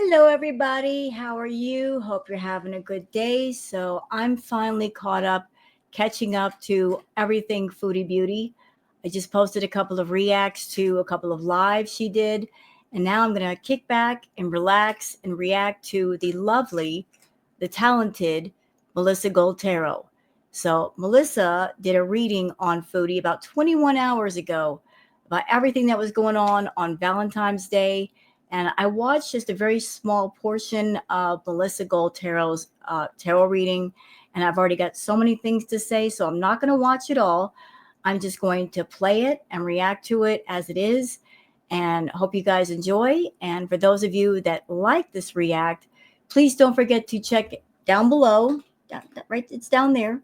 Hello, everybody. How are you? Hope you're having a good day. So, I'm finally caught up, catching up to everything Foodie Beauty. I just posted a couple of reacts to a couple of lives she did. And now I'm going to kick back and relax and react to the lovely, the talented Melissa Goltero. So, Melissa did a reading on Foodie about 21 hours ago about everything that was going on Valentine's Day, and I watched just a very small portion of Melissa Gold Tarot's tarot reading, and I've already got so many things to say, so I'm not going to watch it all. I'm just going to play it and react to it as it is, and hope you guys enjoy. And for those of you that like this react, please don't forget to check down below. Right, it's down there.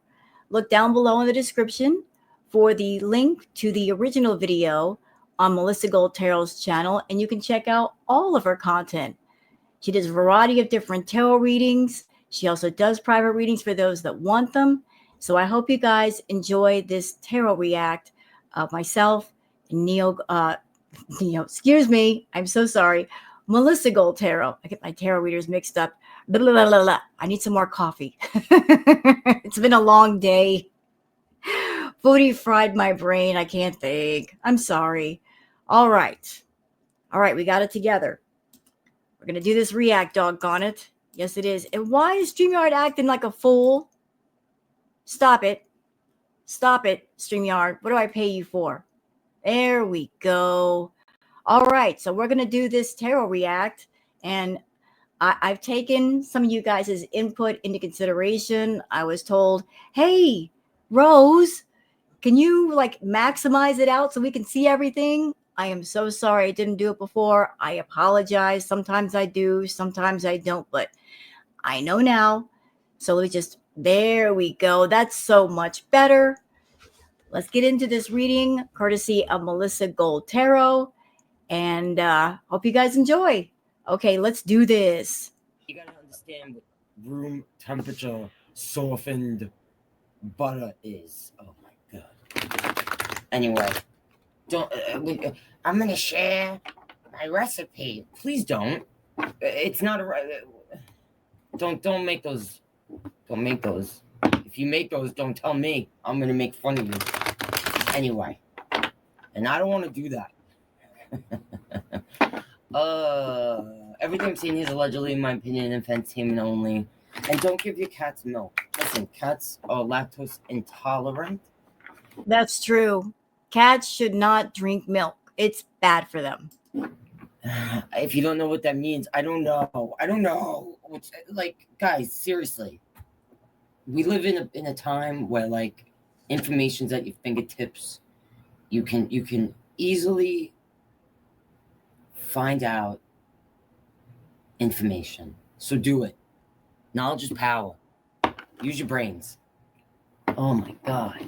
Look down below in the description for the link to the original video on Melissa Gold Tarot's channel, and you can check out all of her content. She does a variety of different tarot readings. She also does private readings for those that want them. So I hope you guys enjoy this tarot react of myself and excuse me, I'm so sorry, Melissa Gold Tarot. I get my tarot readers mixed up. Blah, blah, blah, blah. I need some more coffee. It's been a long day. Foodie fried my brain. I can't think. I'm sorry. All right. All right, we got it together. We're going to do this react, doggone it. Yes, it is. And why is StreamYard acting like a fool? Stop it. Stop it, StreamYard. What do I pay you for? There we go. All right, so we're going to do this tarot react. And I've taken some of you guys' input into consideration. I was told, hey, Rose, can you like maximize it out so we can see everything? I am so sorry I didn't do it before. I apologize. Sometimes I do, sometimes I don't, but I know now. So there we go. That's so much better. Let's get into this reading, courtesy of Melissa Gold Tarot, and hope you guys enjoy. Okay, let's do this. You gotta understand what room temperature softened butter is. Oh my god. Anyway, I'm gonna share my recipe. Please don't. It's not a. Don't make those. Don't make those. If you make those, don't tell me. I'm gonna make fun of you. Anyway, and I don't want to do that. Everything I'm saying here is allegedly, in my opinion, entertainment only. And don't give your cats milk. Listen, cats are lactose intolerant. That's true. Cats should not drink milk. It's bad for them. If you don't know what that means, I don't know. Like, guys, seriously. We live in a time where, like, information's at your fingertips. You can easily find out information. So do it. Knowledge is power. Use your brains. Oh my god.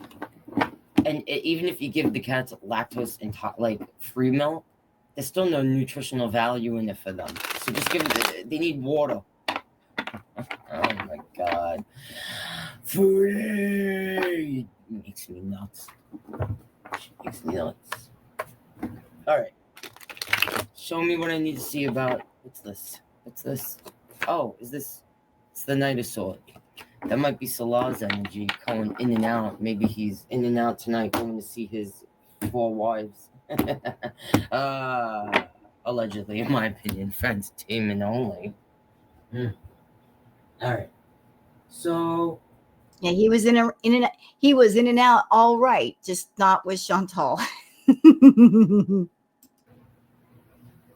And even if you give the cats lactose free milk, there's still no nutritional value in it for them. So just give them, they need water. Oh my god. Foodie! It makes me nuts. She makes me nuts. Alright. Show me what I need to see about. What's this? Oh, is this? It's the Knight of Swords. That might be Salar's energy going in and out. Maybe he's in and out tonight going to see his 4 wives. Allegedly, in my opinion, for entertainment only. Alright. So yeah, he was in and out all right, just not with Chantal.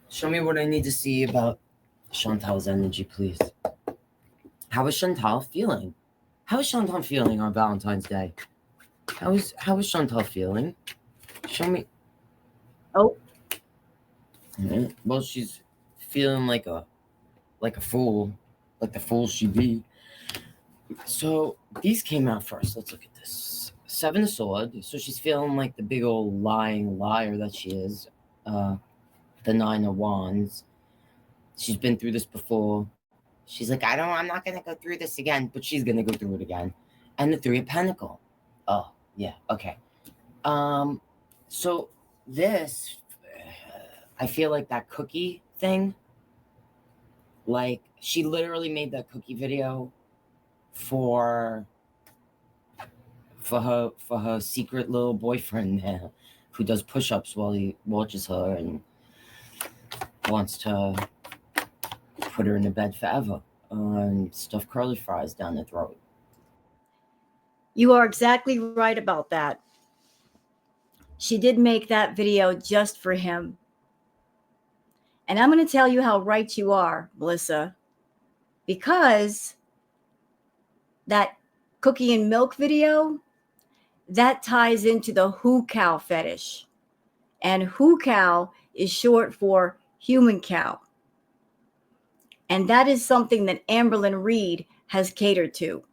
Show me what I need to see about Chantal's energy, please. How is Chantal feeling? How is Chantal feeling on Valentine's Day? How is Chantal feeling? Show me. Oh. Mm-hmm. Well, she's feeling like a fool, like the fool she be. So these came out first. Let's look at this. 7 of Swords. So she's feeling like the big old lying liar that she is. The 9 of Wands. She's been through this before. She's like, I'm not gonna go through this again, but she's gonna go through it again. And the 3 of Pentacles. Oh, yeah, okay. So this, I feel like that cookie thing Like, she literally made that cookie video for her secret little boyfriend there, who does push-ups while he watches her and wants to put her in the bed forever and stuff curly fries down the throat. You are exactly right about that. She did make that video just for him. And I'm going to tell you how right you are, Melissa, because that cookie and milk video, that ties into the who cow fetish. And who cow is short for human cow. And that is something that Amberlyn Reed has catered to.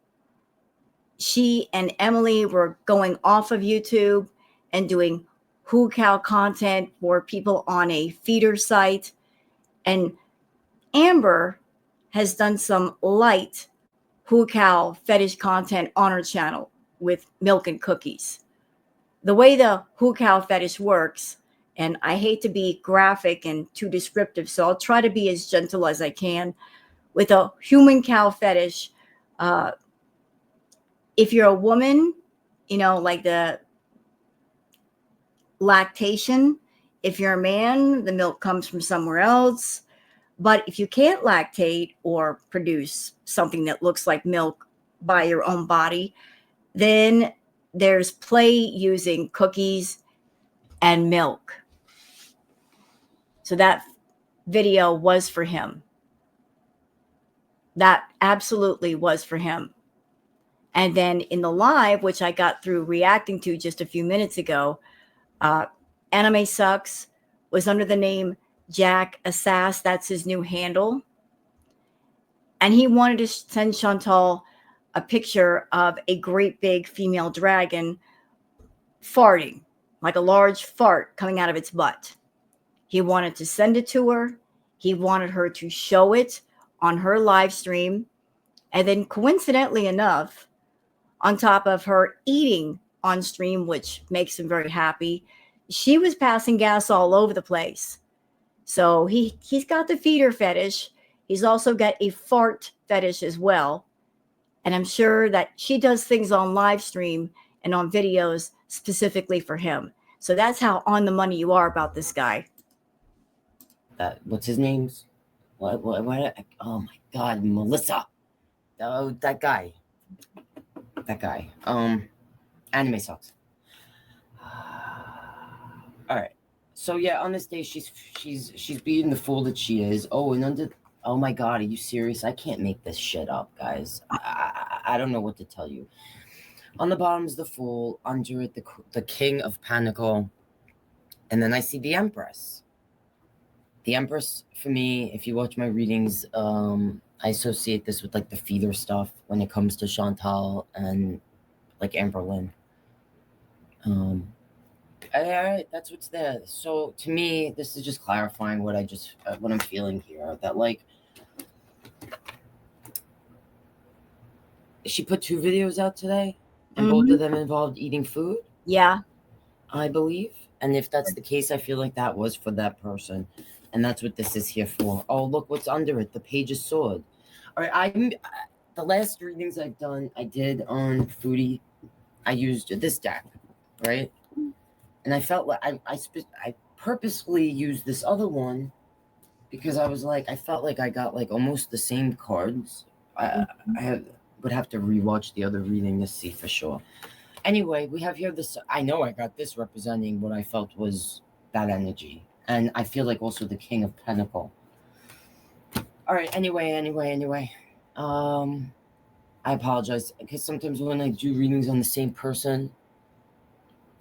She and Emily were going off of YouTube and doing who cow content for people on a feeder site. And Amber has done some light who cow fetish content on her channel with milk and cookies. The way the who cow fetish works, and I hate to be graphic and too descriptive, so I'll try to be as gentle as I can. With a human cow fetish, if you're a woman, like the lactation. If you're a man, the milk comes from somewhere else. But if you can't lactate or produce something that looks like milk by your own body, then there's play using cookies and milk. So that video was for him. That absolutely was for him. And then in the live, which I got through reacting to just a few minutes ago, Anime Sucks was under the name Jack Assass. That's his new handle. And he wanted to send Chantal a picture of a great big female dragon farting, like a large fart coming out of its butt. He wanted to send it to her. He wanted her to show it on her live stream. And then coincidentally enough, on top of her eating on stream, which makes him very happy, she was passing gas all over the place. So he's got the feeder fetish. He's also got a fart fetish as well. And I'm sure that she does things on live stream and on videos specifically for him. So that's how on the money you are about this guy. What's his name's? What? Oh my God, Melissa. Oh, that guy. Anime Sucks. All right. So yeah, on this day, she's being the fool that she is. Oh, and oh my God, are you serious? I can't make this shit up, guys. I don't know what to tell you. On the bottom is the fool. Under it, the king of Panicle, and then I see the Empress. The Empress, for me, if you watch my readings, I associate this with like the feeder stuff when it comes to Chantal and like Amberlyn. All right, that's what's there. So to me, this is just clarifying what I'm feeling here. That like, she put 2 videos out today, and both of them involved eating food. Yeah, I believe. And if that's the case, I feel like that was for that person. And that's what this is here for. Oh, look what's under it. The Page of Sword. All right, the last readings I've done, I did on Foodie. I used this deck, right? And I felt like I purposefully used this other one because I felt like I got like almost the same cards. I would have to rewatch the other reading to see for sure. Anyway, we have here this. I know I got this representing what I felt was that energy. And I feel like also the King of Pentacle. All right. Anyway. I apologize because sometimes when I do readings on the same person,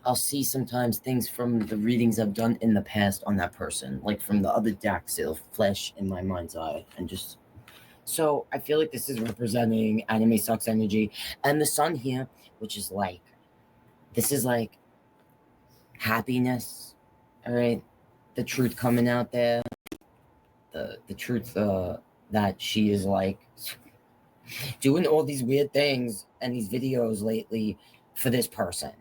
I'll see sometimes things from the readings I've done in the past on that person, like from the other decks. It'll flash in my mind's eye and just. So I feel like this is representing Anime Sucks energy and the sun here, which is like, this is like happiness. All right. The truth coming out there, the truth that she is like doing all these weird things and these videos lately for this person.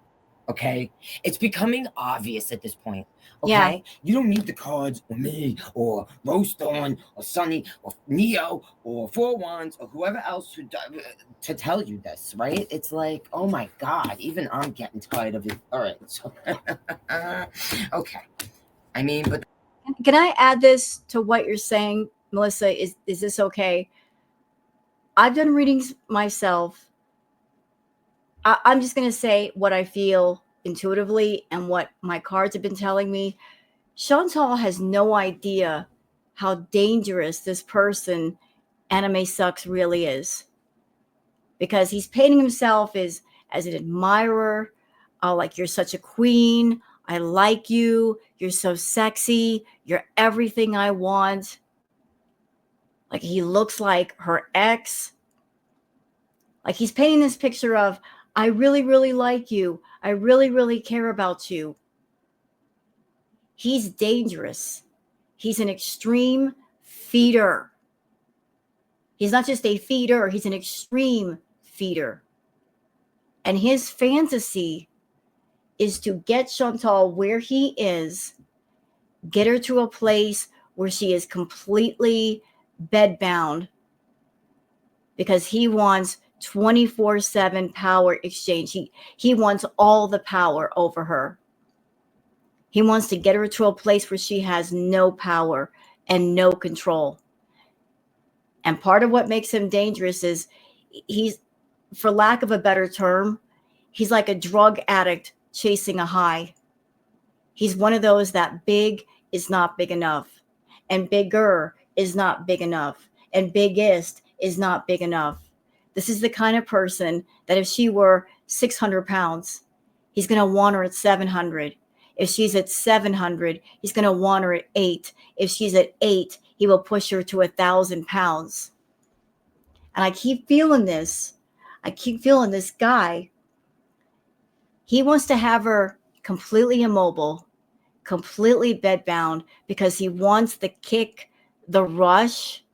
Okay, it's becoming obvious at this point. Yeah. Okay, you don't need the cards or me or Rose Dawn or Sunny or Neo or Four Wands or whoever else to tell you this, right? It's like, oh my god, even I'm getting tired of it. All right, so okay. I mean, but Can I add this to what you're saying, Melissa? Is this okay? I've done readings myself. I'm just going to say what I feel intuitively and what my cards have been telling me. Chantal has no idea how dangerous this person, Anime Sucks, really is, because he's painting himself as an admirer. Like, you're such a queen. I like you. You're so sexy. You're everything I want. Like, he looks like her ex. Like, he's painting this picture of, I really, really like you. I really, really care about you. He's dangerous. He's an extreme feeder. He's not just a feeder, he's an extreme feeder. And his fantasy is to get Chantal where he is, get her to a place where she is completely bedbound, because he wants 24/7 power exchange. He wants all the power over her. He wants to get her to a place where she has no power and no control. And part of what makes him dangerous is he's, for lack of a better term, he's like a drug addict chasing a high. He's one of those that big is not big enough, and bigger is not big enough, and biggest is not big enough. This is the kind of person that if she were 600 pounds, he's going to want her at 700. If she's at 700, he's going to want her at 8. If she's at 8, he will push her to 1,000 pounds. And I keep feeling this. I keep feeling this guy. He wants to have her completely immobile, completely bedbound, because he wants the kick, the rush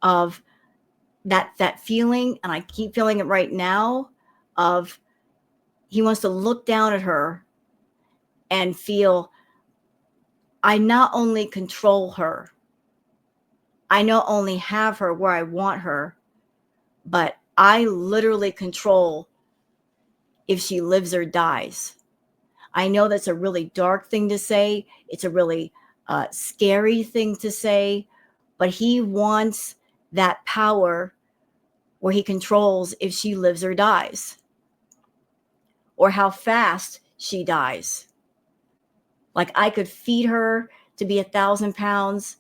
of that feeling, and I keep feeling it right now, of he wants to look down at her and feel, I not only control her, I not only have her where I want her, but I literally control if she lives or dies. I know that's a really dark thing to say. It's a really scary thing to say, but he wants that power where he controls if she lives or dies, or how fast she dies. Like, I could feed her to be 1,000 pounds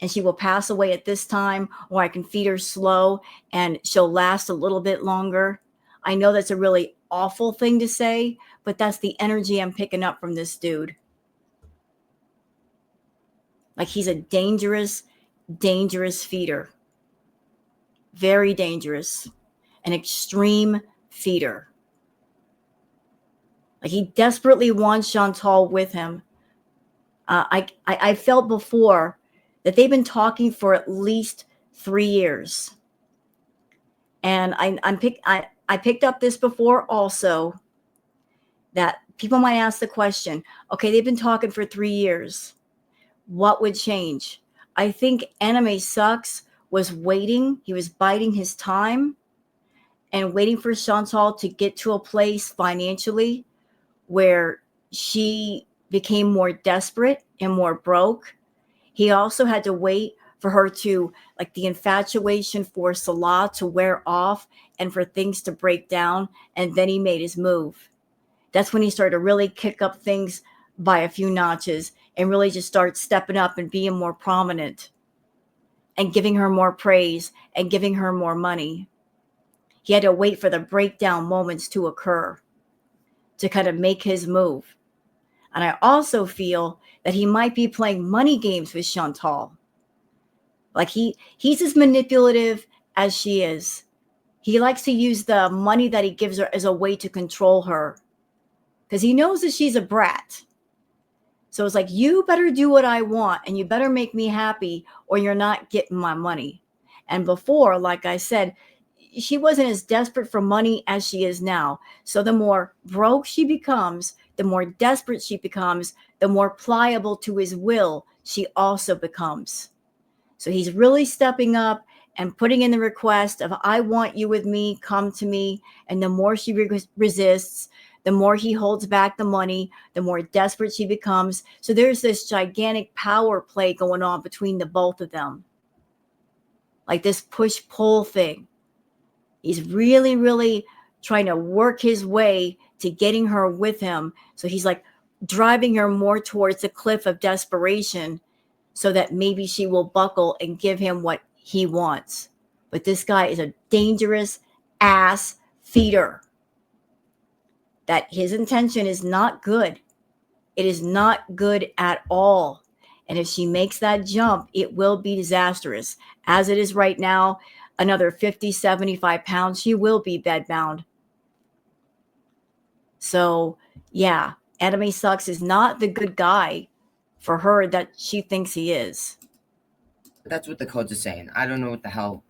and she will pass away at this time, or I can feed her slow and she'll last a little bit longer. I know that's a really awful thing to say, but that's the energy I'm picking up from this dude. Like, he's a dangerous, dangerous feeder. Very dangerous. An extreme feeder. Like, he desperately wants Chantal with him. I felt before that they've been talking for at least 3 years. And I picked up this before also, that people might ask the question, okay, they've been talking for 3 years. What would change? I think Anime Sucks was waiting. He was biding his time and waiting for Chantal to get to a place financially where she became more desperate and more broke. He also had to wait for her to, like, the infatuation for Salah to wear off and for things to break down. And then he made his move. That's when he started to really kick up things by a few notches and really just start stepping up and being more prominent and giving her more praise and giving her more money. He had to wait for the breakdown moments to occur to kind of make his move. And I also feel that he might be playing money games with Chantal. Like, he's as manipulative as she is. He likes to use the money that he gives her as a way to control her, because he knows that she's a brat. So it's like, you better do what I want and you better make me happy or you're not getting my money. And before, like I said, she wasn't as desperate for money as she is now. So the more broke she becomes, the more desperate she becomes, the more pliable to his will she also becomes. So he's really stepping up and putting in the request of, I want you with me, come to me. And the more she resists, the more he holds back the money, the more desperate she becomes. So there's this gigantic power play going on between the both of them. Like this push pull thing. He's really, really trying to work his way to getting her with him. So he's like driving her more towards the cliff of desperation so that maybe she will buckle and give him what he wants. But this guy is a dangerous ass feeder. That his intention is not good. It is not good at all. And if she makes that jump, it will be disastrous. As it is right now, another 50, 75 pounds, she will be bedbound. So, yeah, Enemy Sucks is not the good guy for her that she thinks he is. That's what the codes are saying. I don't know what the hell.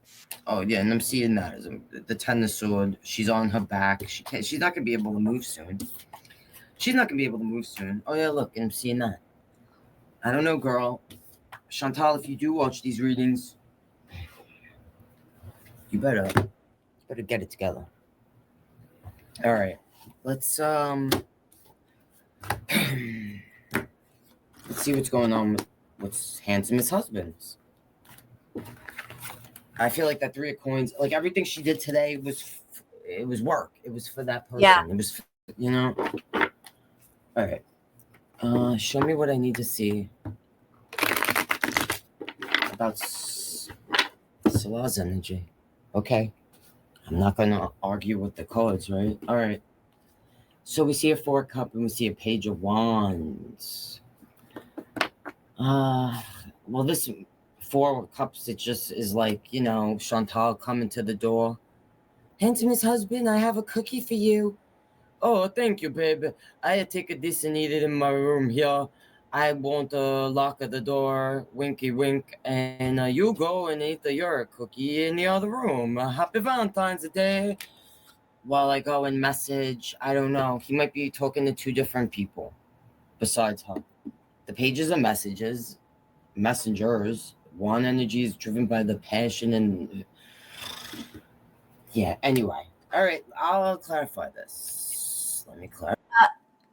Oh yeah, and I'm seeing that as the Ten of Sword. She's on her back. She's not gonna be able to move soon. She's not gonna be able to move soon. Oh yeah, look, and I'm seeing that. I don't know, girl. Chantal, if you do watch these readings, you better get it together. All right, let's let's see what's going on with what's handsomest husbands. I feel like that Three of Coins, like everything she did today it was work. It was for that person. Yeah. It was, All right. Show me what I need to see about Salah's energy. Okay. I'm not gonna argue with the cards, right? All right. So we see a Four of Cups and we see a Page of Wands. Well, this Four of Cups, it just is like, Chantal coming to the door. Handsomest husband, I have a cookie for you. Oh, thank you, babe. I take this and eat it in my room here. I won't lock the door, winky wink, and you go and eat your cookie in the other room. Happy Valentine's Day. While I go and message, I don't know. He might be talking to two different people besides her. The pages are messengers. One energy is driven by the passion and... Yeah, anyway. All right, I'll clarify this. Let me clarify.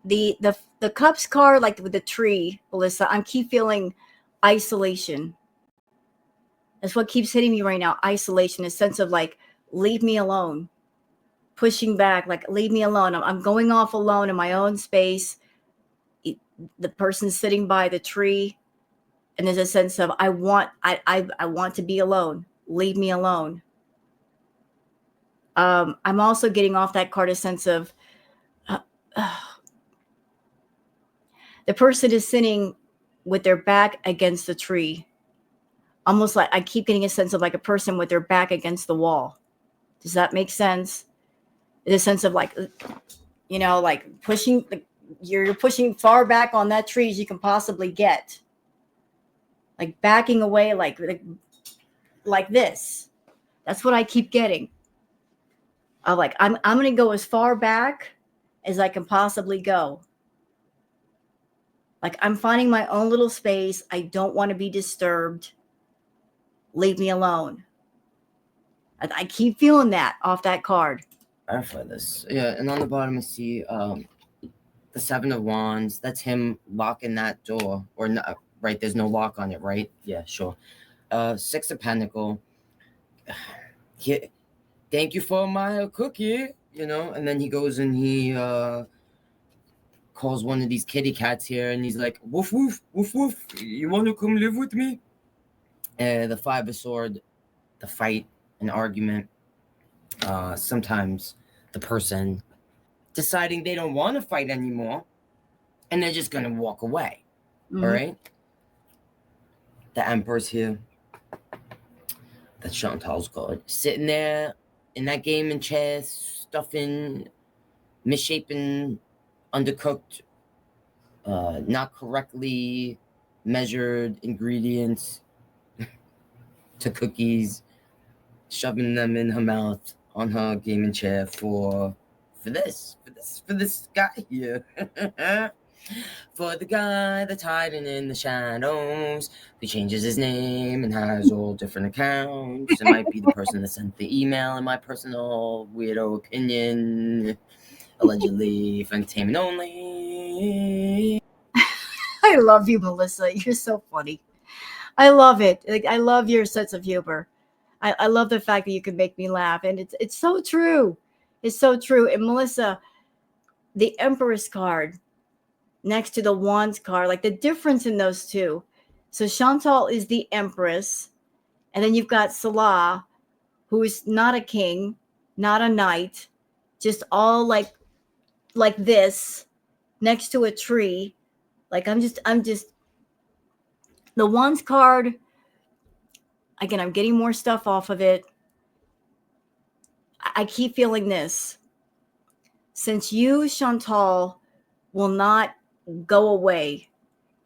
The cups card, like with the tree, Alyssa, I keep feeling isolation. That's what keeps hitting me right now. Isolation, a sense of like, leave me alone. Pushing back, like, leave me alone. I'm going off alone in my own space. The person's sitting by the tree, and there's a sense of I want to be alone. Leave me alone. I'm also getting off that card a sense of the person is sitting with their back against the tree. Almost like I keep getting a sense of like a person with their back against the wall. Does that make sense? The sense of like, like pushing, you're pushing far back on that tree as you can possibly get. Like backing away like this. That's what I keep getting. I'm going to go as far back as I can possibly go. Like I'm finding my own little space. I don't want to be disturbed. Leave me alone. I keep feeling that off that card. I find this. Yeah, and on the bottom I see the Seven of Wands. That's him locking that door. Or not, right, there's no lock on it, right? Yeah, sure. Six of Pentacle. Yeah, thank you for my cookie, and then he goes and he calls one of these kitty cats here and he's like, woof woof, woof woof, you want to come live with me? The Five of Sword, the fight, an argument. Sometimes the person deciding they don't want to fight anymore and they're just gonna walk away. Mm-hmm. All right, the Emperor's here. That's Chantal's card, sitting there in that gaming chair, stuffing misshapen, undercooked, not correctly measured ingredients to cookies. shoving them in her mouth on her gaming chair for this guy here. For the guy that's hiding in the shadows, who changes his name and has all different accounts. It might be the person that sent the email, in my personal weirdo opinion. Allegedly for entertainment only. I love you, Melissa. You're so funny. I love it. Like, I love your sense of humor. I love the fact that you can make me laugh, and it's so true. It's so true. And Melissa, the Empress card next to the Wands card, like the difference in those two. So Chantal is the Empress, and then you've got Salah, who is not a king, not a knight, just all like this next to a tree. Like I'm just the Wands card. Again, I'm getting more stuff off of it. I keep feeling this. Since you, Chantal, will not go away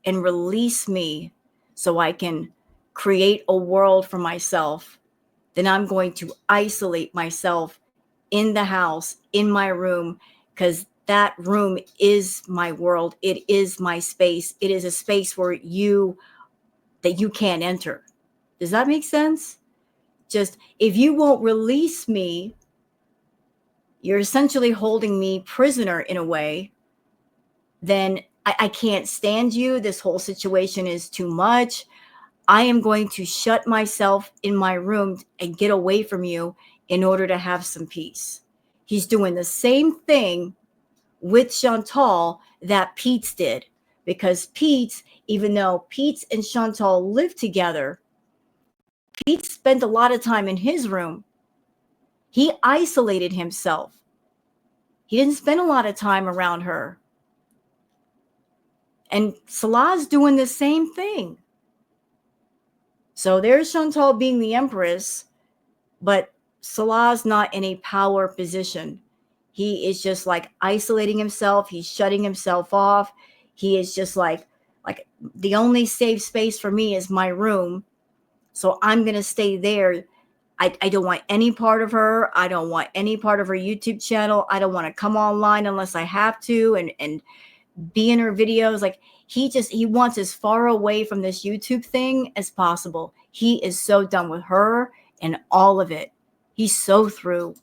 and release me so I can create a world for myself, then I'm going to isolate myself in the house, in my room, because that room is my world. It is my space. It is a space where that you can't enter. Does that make sense? Just if you won't release me, you're essentially holding me prisoner in a way, then I can't stand you. This whole situation is too much. I am going to shut myself in my room and get away from you in order to have some peace. He's doing the same thing with Chantal that Pete's did, because Pete's, even though Pete's and Chantal lived together, Pete spent a lot of time in his room. He isolated himself. He didn't spend a lot of time around her. And Salah's doing the same thing. So there's Chantal being the Empress, but Salah's not in a power position. He is just like isolating himself. He's shutting himself off. He is just like the only safe space for me is my room. So I'm going to stay there. I don't want any part of her. I don't want any part of her YouTube channel. I don't want to come online unless I have to and be in her videos. Like he wants as far away from this YouTube thing as possible. He is so done with her and all of it. He's so through.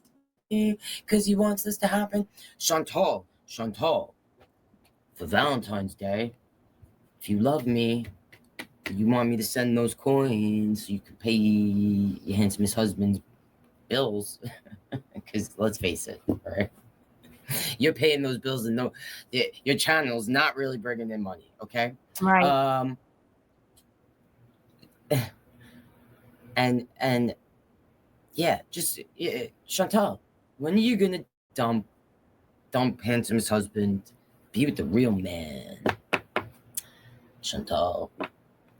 Because he wants this to happen. Chantal, for Valentine's Day, if you love me, you want me to send those coins so you can pay your handsome husband's bills. Because let's face it, right? You're paying those bills and your channel's not really bringing in money, okay? Right. And yeah, just Chantal, when are you gonna dump handsome's husband, be with the real man? Chantal,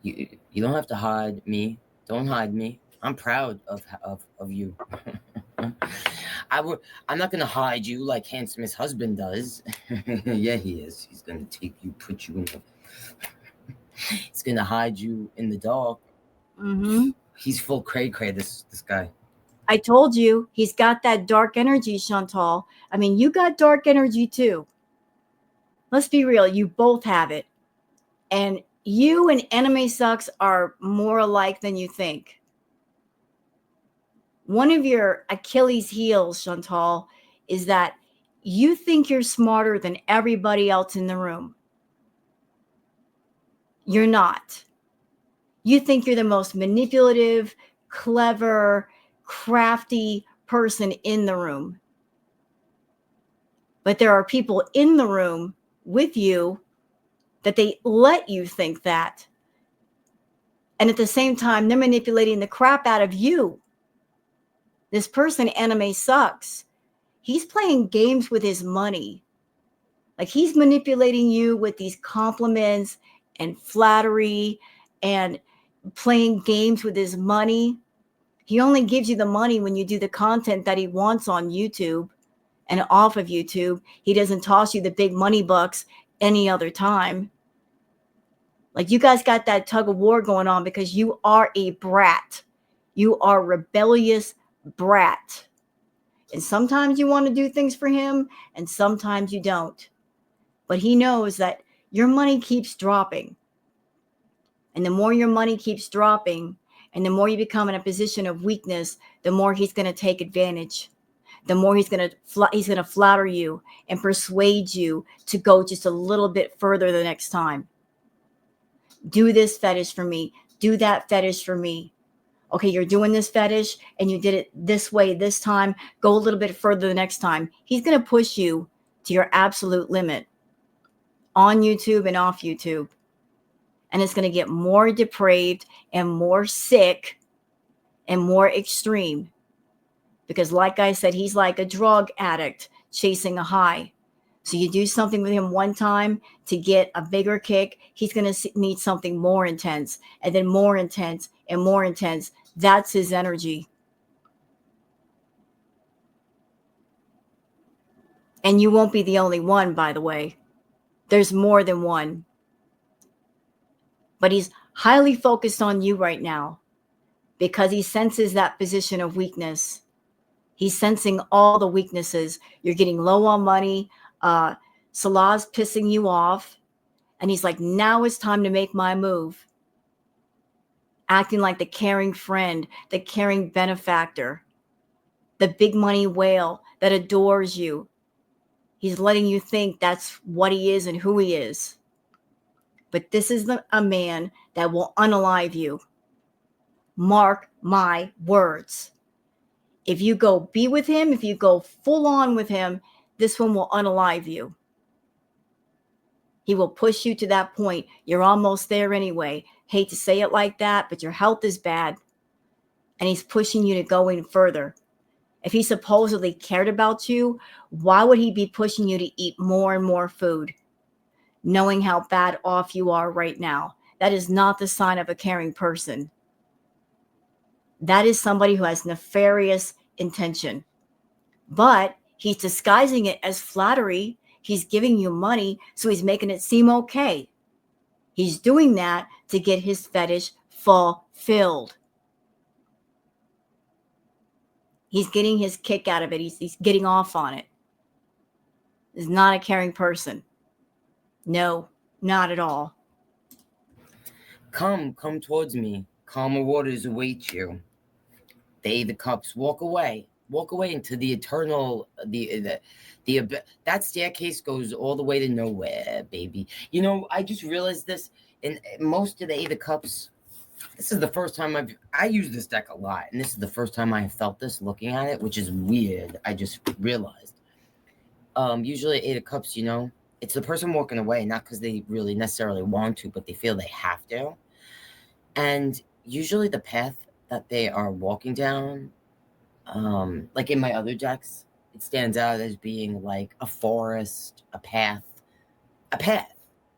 you don't have to hide me. Don't hide me. I'm proud of you. I'm not gonna hide you like handsomest husband does. Yeah, he is. He's gonna take you, put you in the. He's gonna hide you in the dark. Mm-hmm. He's full cray. This guy. I told you he's got that dark energy, Chantal. I mean, you got dark energy too. Let's be real. You both have it. And you and Anime Sucks are more alike than you think. One of your Achilles heels, Chantal, is that you think you're smarter than everybody else in the room. You're not. You think you're the most manipulative, clever, crafty person in the room. But there are people in the room with you that they let you think that. And at the same time, they're manipulating the crap out of you. This person, Anime Sucks, he's playing games with his money. Like he's manipulating you with these compliments and flattery and playing games with his money. He only gives you the money when you do the content that he wants on YouTube and off of YouTube. He doesn't toss you the big money bucks any other time. Like you guys got that tug of war going on because you are a brat. You are rebellious brat. And sometimes you want to do things for him, and sometimes you don't. But he knows that your money keeps dropping. And the more your money keeps dropping, and the more you become in a position of weakness, the more he's going to take advantage. The more he's going to flatter you and persuade you to go just a little bit further the next time. Do this fetish for me. Do that fetish for me. Okay, you're doing this fetish and you did it this way this time. Go a little bit further the next time. He's going to push you to your absolute limit on YouTube and off YouTube. And it's going to get more depraved and more sick and more extreme. Because like I said, he's like a drug addict chasing a high. So you do something with him one time to get a bigger kick, he's going to need something more intense, and then more intense and more intense. That's his energy. And you won't be the only one, by the way. There's more than one. But he's highly focused on you right now because he senses that position of weakness. He's sensing all the weaknesses. You're getting low on money. Salah's pissing you off. And he's like, now it's time to make my move. Acting like the caring friend, the caring benefactor, the big money whale that adores you. He's letting you think that's what he is and who he is. But this is a man that will unalive you. Mark my words. If you go be with him, if you go full on with him, this one will unalive you. He will push you to that point. You're almost there anyway. Hate to say it like that, but your health is bad. And he's pushing you to go in further. If he supposedly cared about you, why would he be pushing you to eat more and more food, knowing how bad off you are right now? That is not the sign of a caring person. That is somebody who has nefarious intention. But he's disguising it as flattery. He's giving you money, so he's making it seem okay. He's doing that to get his fetish fulfilled. He's getting his kick out of it. He's getting off on it. He's not a caring person. No, not at all. Come towards me. Calmer waters await you. They, the cups, walk away into the eternal, the that staircase goes all the way to nowhere, baby. You know, I just realized this in most of the Eight of Cups. This is the first time I use this deck a lot, and this is the first time I have felt this looking at it, which is weird. I just realized. Usually Eight of Cups, you know, it's the person walking away, not because they really necessarily want to, but they feel they have to. And usually the path that they are walking down, like in my other decks, it stands out as being like a forest, a path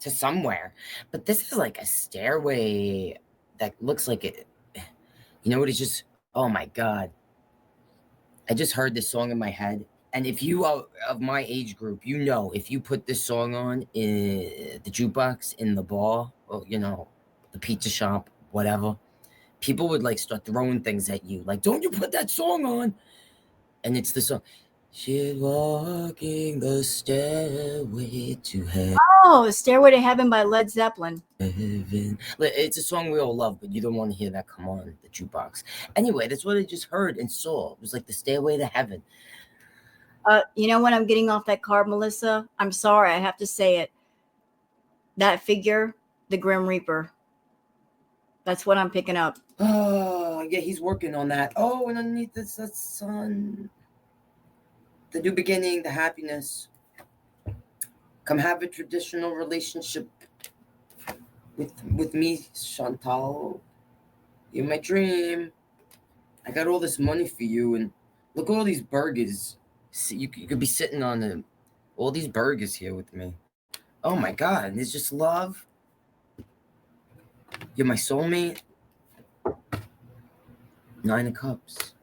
to somewhere. But this is like a stairway that looks like it. You know what? It's just, oh my God. I just heard this song in my head. And if you are of my age group, you know, if you put this song on in the jukebox, in the bar, or, you know, the pizza shop, whatever, people would like start throwing things at you. Like, don't you put that song on? And it's the song. She's walking the stairway to heaven. Oh, Stairway to Heaven by Led Zeppelin. It's a song we all love, but you don't want to hear that come on the jukebox. Anyway, that's what I just heard and saw. It was like the Stairway to Heaven. You know when I'm getting off that card, Melissa? I'm sorry, I have to say it. That figure, the Grim Reaper. That's what I'm picking up. Oh, yeah, he's working on that. Oh, and underneath this, that sun. The new beginning, the happiness. Come have a traditional relationship with me, Chantal. You're my dream. I got all this money for you, and look at all these burgers. See, you could be sitting on all these burgers here with me. Oh my God, it's just love. You're my soulmate. Nine of Cups.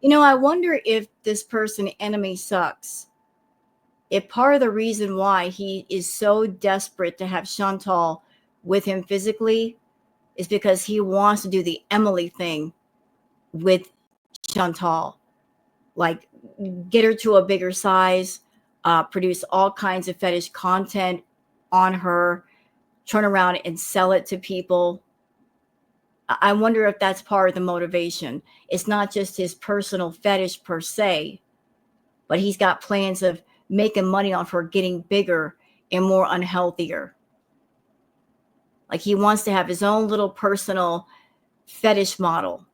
You know, I wonder if this person, enemy sucks. If part of the reason why he is so desperate to have Chantal with him physically is because he wants to do the Emily thing with Chantal. Like, get her to a bigger size, produce all kinds of fetish content on her, turn around and sell it to people. I wonder if that's part of the motivation. It's not just his personal fetish per se, but he's got plans of making money off her getting bigger and more unhealthier. Like, he wants to have his own little personal fetish model.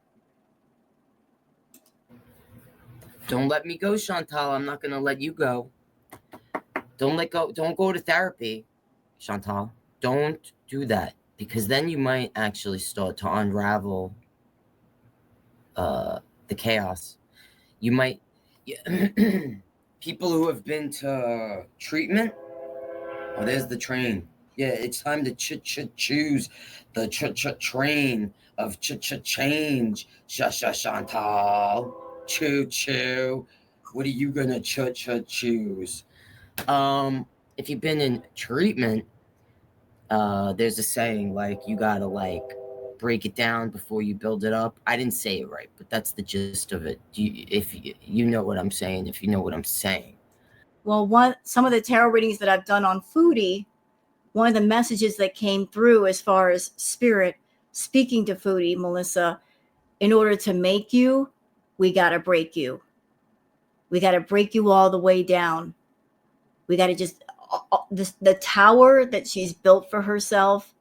Don't let me go, Chantal. I'm not gonna let you go. Don't go to therapy, Chantal. Don't do that, because then you might actually start to unravel the chaos. You might people who have been to treatment. Oh, there's the train. Yeah, it's time to choose the train of change. Chantal. Choo choo. What are you gonna choose? If you've been in treatment, there's a saying like you gotta like break it down before you build it up. I didn't say it right, but that's the gist of it. If you know what I'm saying, if you know what I'm saying. Well, some of the tarot readings that I've done on Foodie, one of the messages that came through as far as spirit speaking to Foodie, Melissa, in order to make you, we got to break you. We got to break you all the way down. We got to just, the tower that she's built for herself,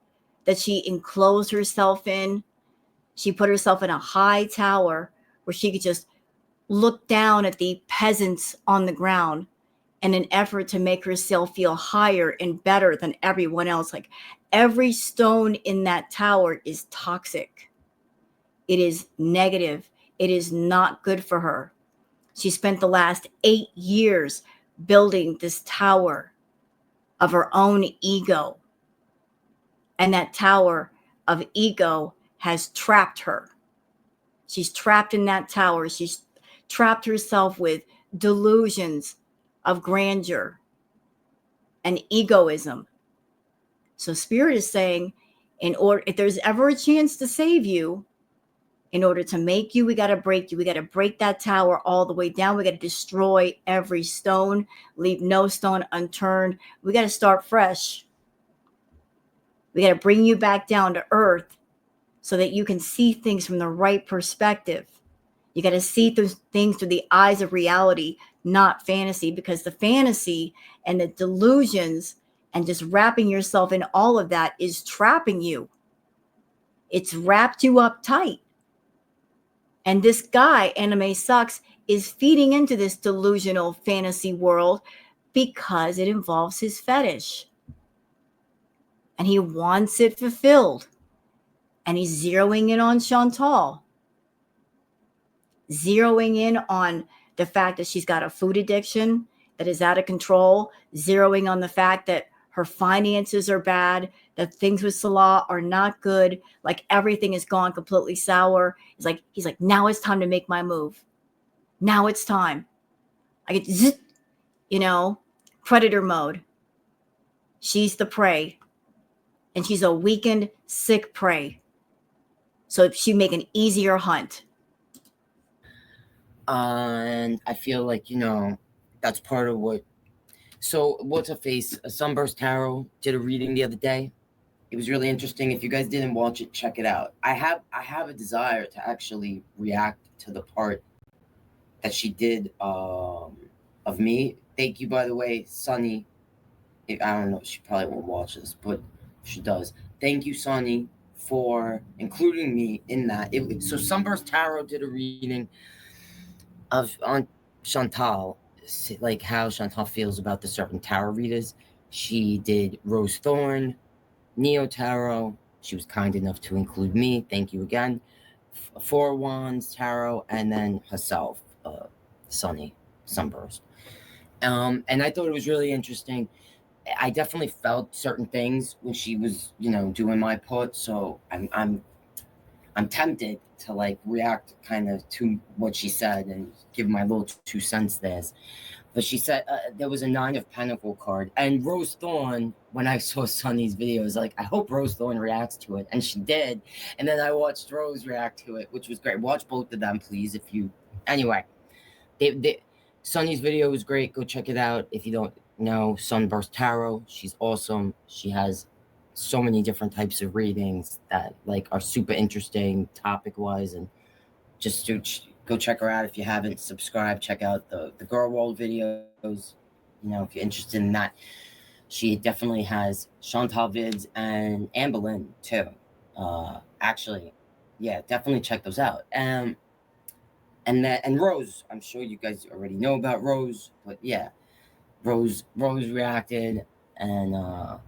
that she enclosed herself in, she put herself in a high tower where she could just look down at the peasants on the ground in an effort to make herself feel higher and better than everyone else. Like, every stone in that tower is toxic. It is negative. It is not good for her. She spent the last 8 years building this tower of her own ego. And that tower of ego has trapped her. She's trapped in that tower. She's trapped herself with delusions of grandeur and egoism. So Spirit is saying, if there's ever a chance to save you, in order to make you, we got to break you. We got to break that tower all the way down. We got to destroy every stone, leave no stone unturned. We got to start fresh. We got to bring you back down to earth so that you can see things from the right perspective. You got to see things through the eyes of reality, not fantasy, because the fantasy and the delusions and just wrapping yourself in all of that is trapping you. It's wrapped you up tight. And this guy, Anime Sucks, is feeding into this delusional fantasy world because it involves his fetish. And he wants it fulfilled. And he's zeroing in on Chantal. Zeroing in on the fact that she's got a food addiction that is out of control. Zeroing on the fact that her finances are bad, that things with Salah are not good, like everything has gone completely sour. He's like, now it's time to make my move. Now it's time. I get, predator mode. She's the prey. And she's a weakened, sick prey. So she make an easier hunt. And I feel like, that's part of what. So, what's a face? A Sunburst Tarot did a reading the other day. It was really interesting. If you guys didn't watch it, check it out. I have a desire to actually react to the part that she did of me. Thank you, by the way, Sunny. I don't know, she probably won't watch this, but she does. Thank you, Sunny, for including me in that. So Sunburst Tarot did a reading on Chantal, like how Chantal feels about the certain tarot readers. She did Rose Thorn, Neo Tarot. She was kind enough to include me. Thank you again. Four Wands Tarot, and then herself, Sunny Sunburst. And I thought it was really interesting. I definitely felt certain things when she was, doing my part. So I'm I'm tempted to like react kind of to what she said and give my little 2 cents there. But she said there was a 9 of Pentacle card, and Rose Thorn. When I saw Sunny's videos, like I hope Rose Thorn reacts to it, and she did. And then I watched Rose react to it, which was great. Watch both of them, please. If you anyway, Sunny's video was great. Go check it out. If you don't know Sunburst Tarot, she's awesome. She has so many different types of readings that like are super interesting topic wise, and just to go check her out if you haven't subscribed. Check out the Girl World videos. You know, if you're interested in that, she definitely has Chantal vids and Amberlynn too. Actually, yeah, definitely check those out. And Rose, I'm sure you guys already know about Rose, but yeah, Rose reacted, and I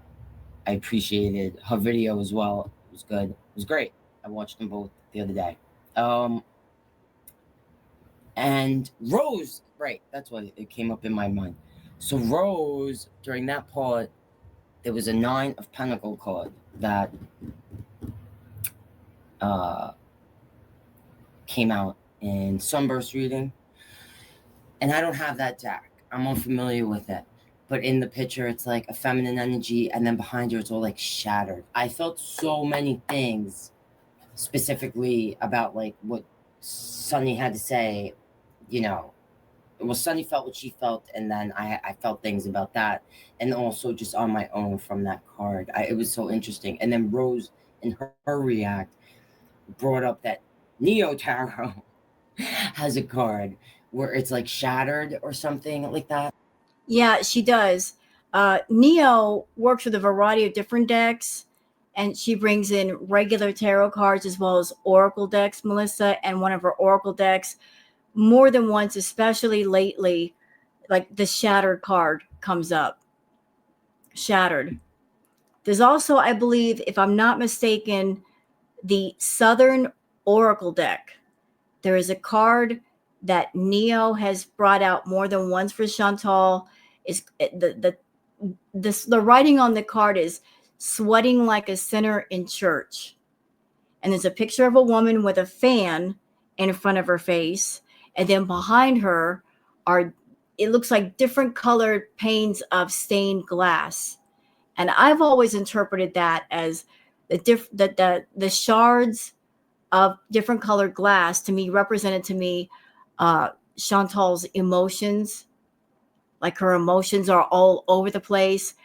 appreciated her video as well. It was good. It was great. I watched them both the other day. And Rose, right, that's what it came up in my mind. So Rose, during that part, there was a 9 of Pentacle card that came out in Sunburst reading. And I don't have that deck. I'm unfamiliar with it. But in the picture, it's like a feminine energy, and then behind her, it's all like shattered. I felt so many things specifically about like what Sunny had to say, you know. Well, Sunny felt what she felt, and then I felt things about that, and also just on my own from that card. It was so interesting. And then Rose, in her react, brought up that Neo Tarot has a card where it's like shattered or something like that. Yeah, she does. Neo works with a variety of different decks, and she brings in regular tarot cards as well as oracle decks, Melissa, and one of her oracle decks more than once, especially lately, like the shattered card comes up. Shattered. There's also, I believe, if I'm not mistaken, the Southern Oracle deck. There is a card that Neo has brought out more than once for Chantal. Is the writing on the card is sweating like a sinner in church, and there's a picture of a woman with a fan in front of her face, and then behind her are, it looks like different colored panes of stained glass. And I've always interpreted that as the shards of different colored glass to me represented to me Chantal's emotions. Like her emotions are all over the place,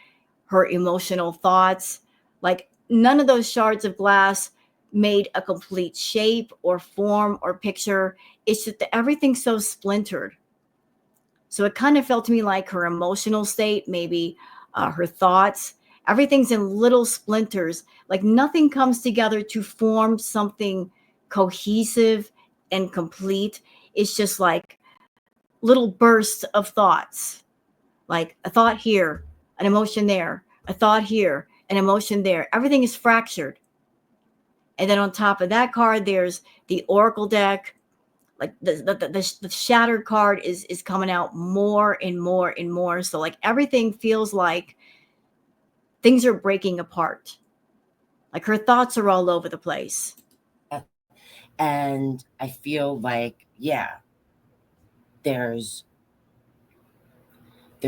her emotional thoughts. Like none of those shards of glass made a complete shape or form or picture. It's just that everything's so splintered. So it kind of felt to me like her emotional state, maybe her thoughts, everything's in little splinters. Like nothing comes together to form something cohesive and complete. It's just like little bursts of thoughts, like a thought here, an emotion there, a thought here, an emotion there. Everything is fractured. And then on top of that card, there's the Oracle deck. Like the shattered card is coming out more and more and more. So like everything feels like things are breaking apart. Like her thoughts are all over the place. And I feel like, yeah, there's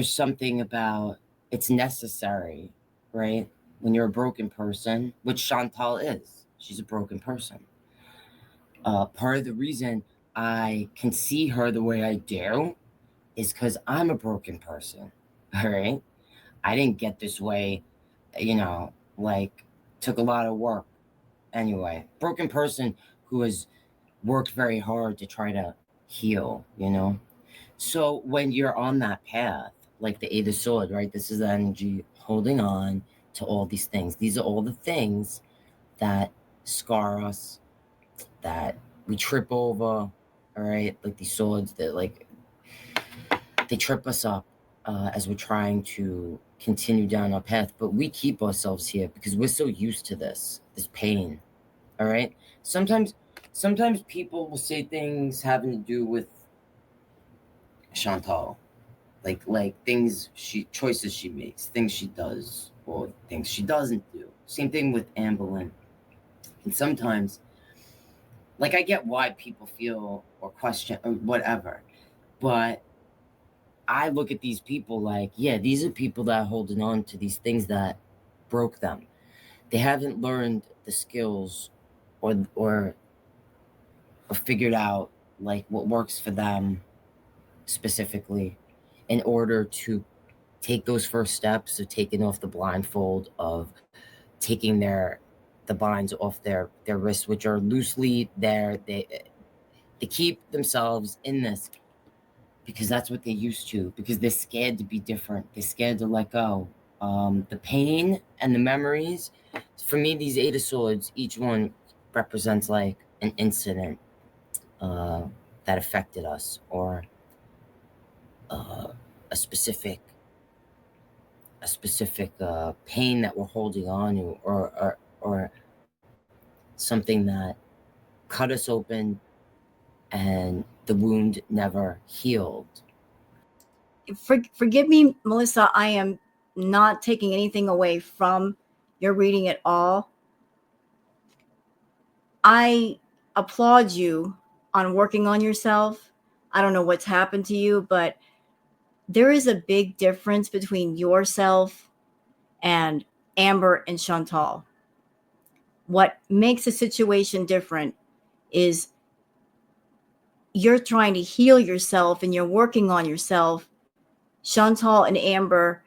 something about it's necessary, right? When you're a broken person, which Chantal is, she's a broken person. Part of the reason I can see her the way I do is because I'm a broken person, all right? I didn't get this way, you know, like, took a lot of work. Anyway, broken person who has worked very hard to try to heal, you know? So when you're on that path, like the Eight of Sword, right? This is the energy holding on to all these things. These are all the things that scar us, that we trip over, all right? Like these swords that like they trip us up as we're trying to continue down our path, but we keep ourselves here because we're so used to this pain. All right. Sometimes people will say things having to do with Chantal, like things choices she makes, things she does, or things she doesn't do. Same thing with Amberlynn. And sometimes like I get why people feel or question or whatever, but I look at these people like, yeah, these are people that are holding on to these things that broke them. They haven't learned the skills or figured out like what works for them specifically in order to take those first steps of taking off the blindfold, of taking the binds off their wrists, which are loosely there. They keep themselves in this because that's what they're used to, because they're scared to be different, they're scared to let go. The pain and the memories, for me, these Eight of Swords, each one represents like an incident uh, that affected us, or uh, a specific pain that we're holding on to, or something that cut us open and the wound never healed. Forgive me, Melissa. I am not taking anything away from your reading at all. I applaud you on working on yourself. I don't know what's happened to you, but there is a big difference between yourself and Amber and Chantal. What makes a situation different is you're trying to heal yourself and you're working on yourself. Chantal and Amber,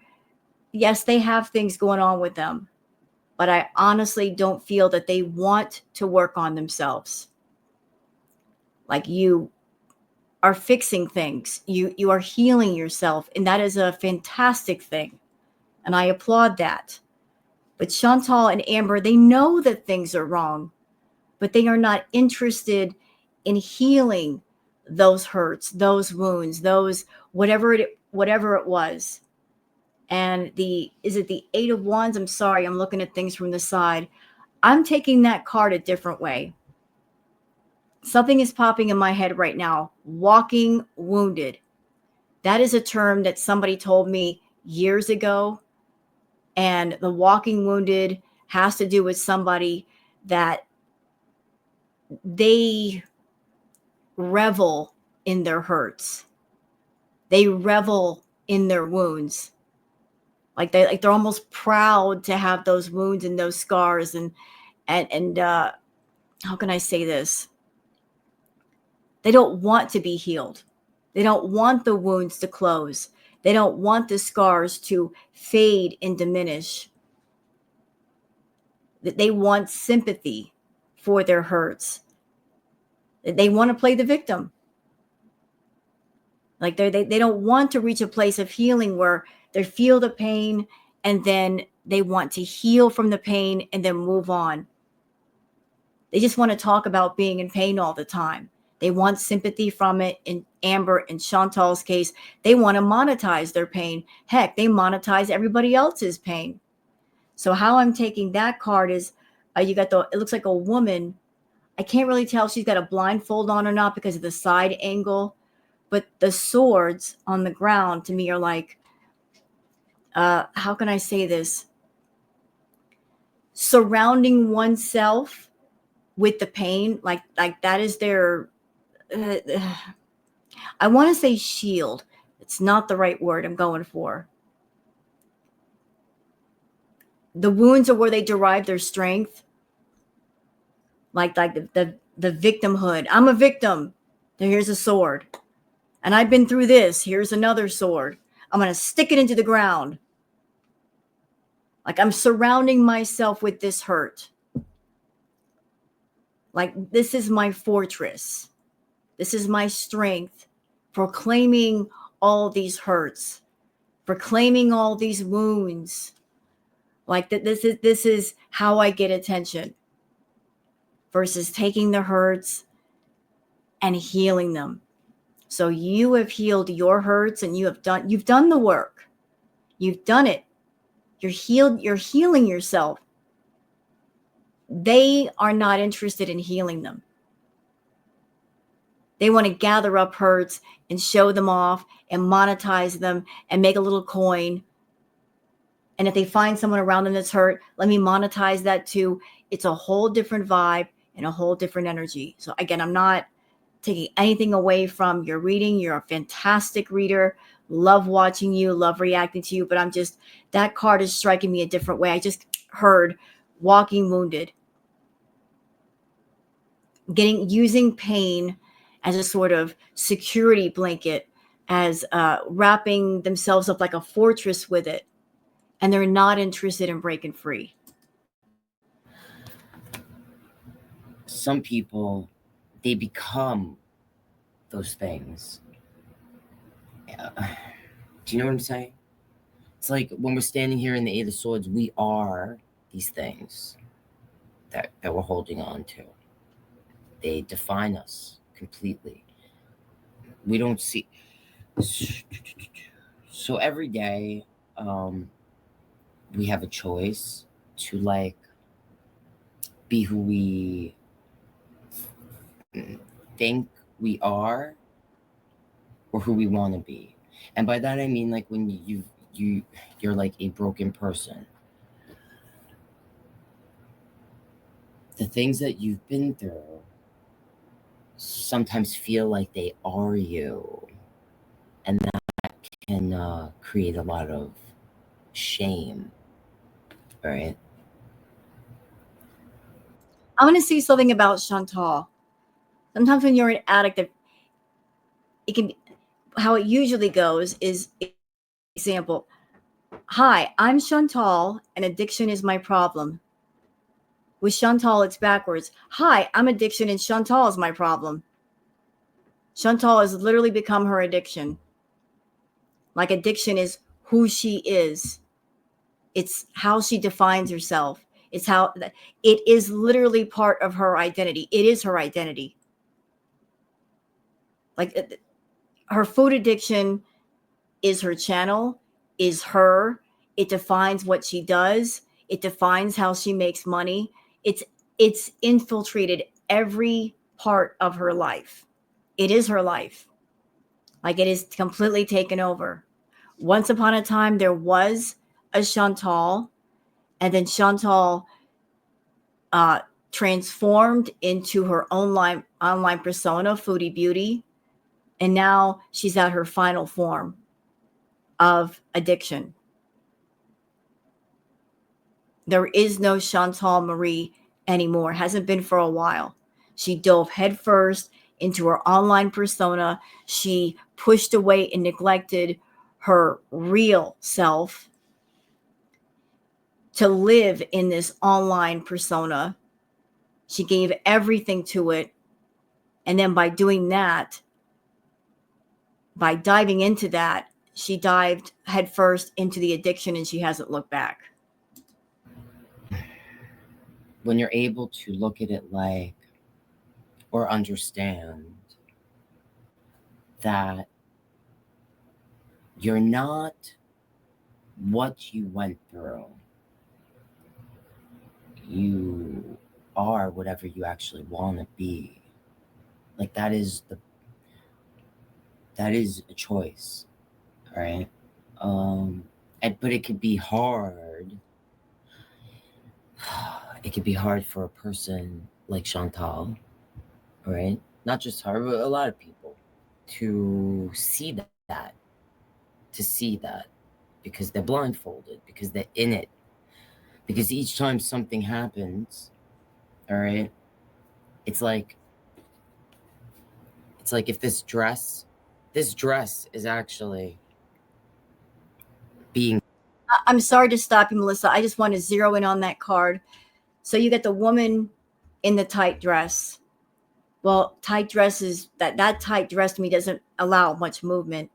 yes, they have things going on with them, but I honestly don't feel that they want to work on themselves. Like, you are fixing things, you are healing yourself, and that is a fantastic thing, and I applaud that. But Chantal and Amber, they know that things are wrong, but they are not interested in healing those hurts, those wounds, those whatever it was. And is it the Eight of Wands? I'm sorry, I'm looking at things from the side. I'm taking that card a different way. Something is popping in my head right now. Walking wounded. That is a term that somebody told me years ago. And the walking wounded has to do with somebody that they revel in their hurts. They revel in their wounds. They're almost proud to have those wounds and those scars, and how can I say this? They don't want to be healed. They don't want the wounds to close. They don't want the scars to fade and diminish. They want sympathy for their hurts. They want to play the victim. Like they don't want to reach a place of healing where they feel the pain and then they want to heal from the pain and then move on. They just want to talk about being in pain all the time. They want sympathy from it. In Amber and Chantal's case, they want to monetize their pain. Heck, they monetize everybody else's pain. So how I'm taking that card is, you got it looks like a woman. I can't really tell if she's got a blindfold on or not because of the side angle, but the swords on the ground to me are like, how can I say this? Surrounding oneself with the pain, like that is their, I want to say shield. It's not the right word I'm going for. The wounds are where they derive their strength. Like the victimhood. I'm a victim. Here's a sword. And I've been through this. Here's another sword. I'm going to stick it into the ground. Like, I'm surrounding myself with this hurt. Like, this is my fortress. This is my strength. Proclaiming all these hurts. Proclaiming all these wounds. Like, this is how I get attention. Versus taking the hurts and healing them. So you have healed your hurts and you've done the work. You've done it. You're healed. You're healing yourself. They are not interested in healing them. They want to gather up hurts and show them off and monetize them and make a little coin. And if they find someone around them that's hurt, let me monetize that too. It's a whole different vibe in a whole different energy. So again, I'm not taking anything away from your reading. You're a fantastic reader. Love watching you, love reacting to you, but I'm just, that card is striking me a different way. I just heard walking wounded, using pain as a sort of security blanket, as wrapping themselves up like a fortress with it, and they're not interested in breaking free. Some people, they become those things. Do you know what I'm saying? It's like when we're standing here in the Eight of Swords, we are these things that we're holding on to. They define us completely. We don't see. So every day, we have a choice to like be who we think we are or who we want to be. And by that I mean like when you're like a broken person, the things that you've been through sometimes feel like they are you, and that can create a lot of shame, right? I want to see something about Chantal. Sometimes when you're an addict, it can be, how it usually goes is, example, hi, I'm Chantal and addiction is my problem. With Chantal, it's backwards. Hi, I'm addiction and Chantal is my problem. Chantal has literally become her addiction. Like addiction is who she is. It's how she defines herself. It's how it is literally part of her identity. It is her identity. Like her food addiction is her channel, is her. It defines what she does. It defines how she makes money. It's infiltrated every part of her life. It is her life. Like it is completely taken over. Once upon a time, there was a Chantal, and then Chantal transformed into her online persona, Foodie Beauty, and now she's at her final form of addiction. There is no Chantal Marie anymore. Hasn't been for a while. She dove headfirst into her online persona. She pushed away and neglected her real self to live in this online persona. She gave everything to it. And then by doing that, by diving into that, she dived headfirst into the addiction and she hasn't looked back. When you're able to look at it like, or understand that you're not what you went through, you are whatever you actually want to be. Like that is a choice, right? But it could be hard. It could be hard for a person like Chantal, right? Not just her, but a lot of people to see that, because they're blindfolded, because they're in it. Because each time something happens, all right, it's like if this dress is actually being. I'm sorry to stop you, Melissa. I just want to zero in on that card. So you get the woman in the tight dress. Well, tight dresses, that tight dress to me doesn't allow much movement.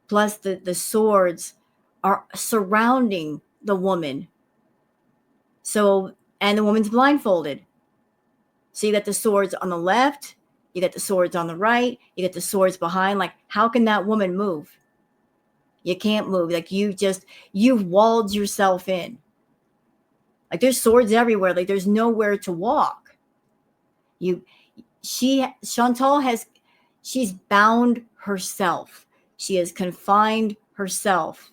Plus the swords are surrounding the woman. So, and the woman's blindfolded. So you got the swords on the left, you got the swords on the right, you got the swords behind. Like, how can that woman move? You can't move. Like you've walled yourself in. Like there's swords everywhere. Like there's nowhere to walk. She's bound herself. She has confined herself